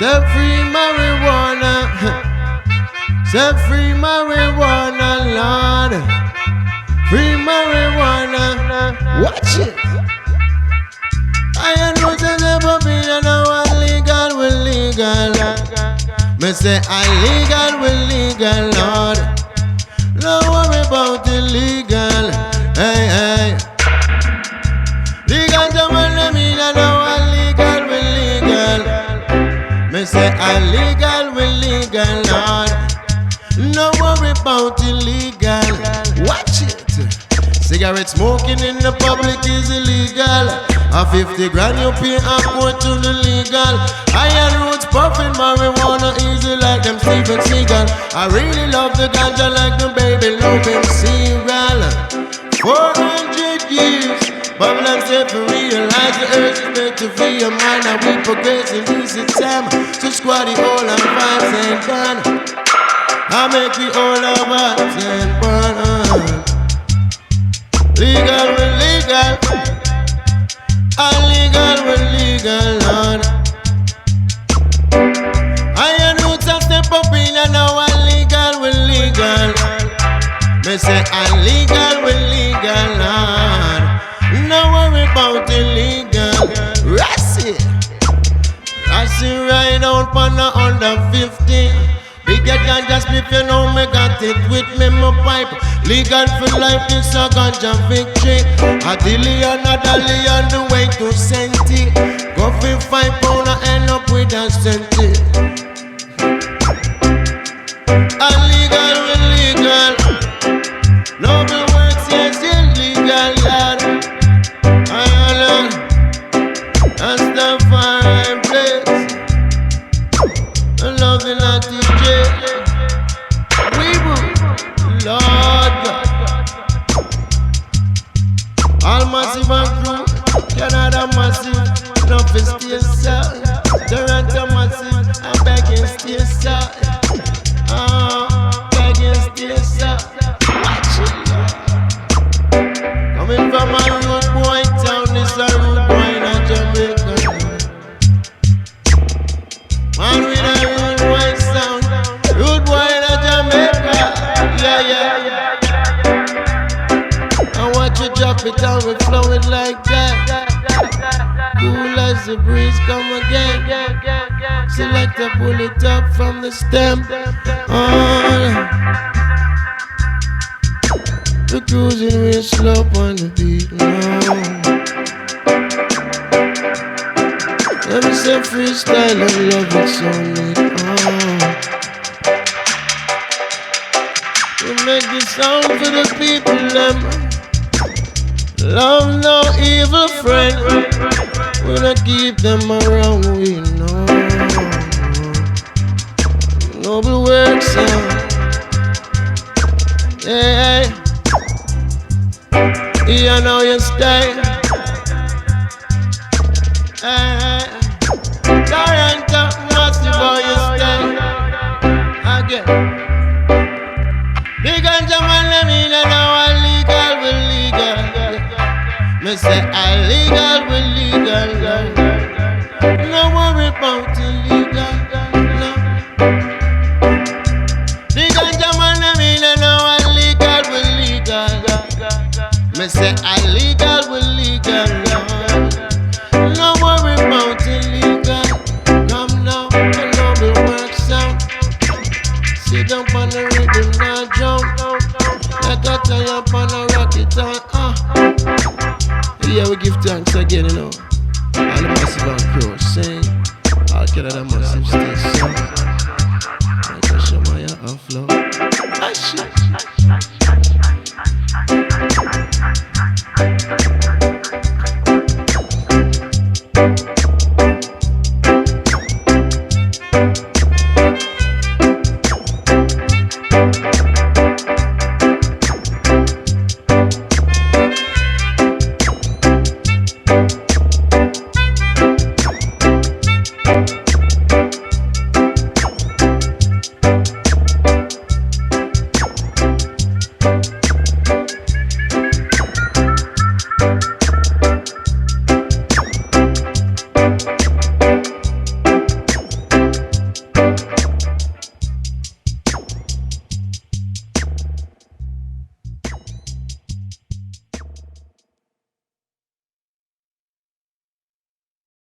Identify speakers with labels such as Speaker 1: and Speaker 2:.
Speaker 1: Set free marijuana. Set free marijuana, Lord. Free marijuana. Watch it. I know to never be no illegal, we legal. Me say illegal, we legal, Lord. Don't worry about illegal. Hey, hey. Legal, don't worry me no illegal, we legal. Me say illegal, we legal, Lord. Don't worry about illegal. Watch it. Cigarette smoking in the public is illegal. A 50 grand you pay a quote to the legal. Iron roots puffing marijuana easy like them Steven Seagal. I really love the ganja like the baby love him cereal. 400 years, Babylon said for realize the earth is meant to be a man. And we progress in this time to squat the all and vibes ain't done. I make we all our hearts and burn. Legal, we legal. Illegal, we legal, Lord. Iron roots and step up in and now illegal, we legal. Me say illegal, we legal, Lord. No worry about illegal. Rassy. Rassy ride out on the under 50. Bigger than just if you know me got it with me, my pipe. Legal for life, this a ganja victory. A dillion, a dallion, the way to senti. Go for 5 pound and end up with a centi. Illegal, illegal. Noble works, yes, illegal, lad. Ireland, that's the fine place. Loving like DJ. Lord God. All massive and crew. Canada massive. Enough is still south. Toronto massive. I'm begging still south. Begging still south. Watch it. Coming from a rude boy town. This a rude boy in Jamaica. Man with a rude boy sound. Rude boy in Jamaica. Yeah. And watch you drop it down, we flow it like that. Cool as the breeze come again. Select to pull it up from the stem. The cruising real slow on the beat now. Let me say freestyle, I love it so neat. We make this sound for the people, them. Love no evil friend. We don't keep them around, we know. Noble work sound. Yeah. You know you stay. Toronto, massive, how you stay. Again. Big ganja man, let me know illegal, we legal. Me say illegal, we legal. No worry about illegal, no. Big ganja man, let me know illegal, we legal. Me say illegal, we legal. No worry about illegal. Come now, a noble work sound. Sit down on the rhythm, now jump. Like a tie up on a rocket, yeah, we give thanks again, you know. All the massive and crew sing. All Canada massive stay sing. Micah Shemaiah and flow.
Speaker 2: Shit.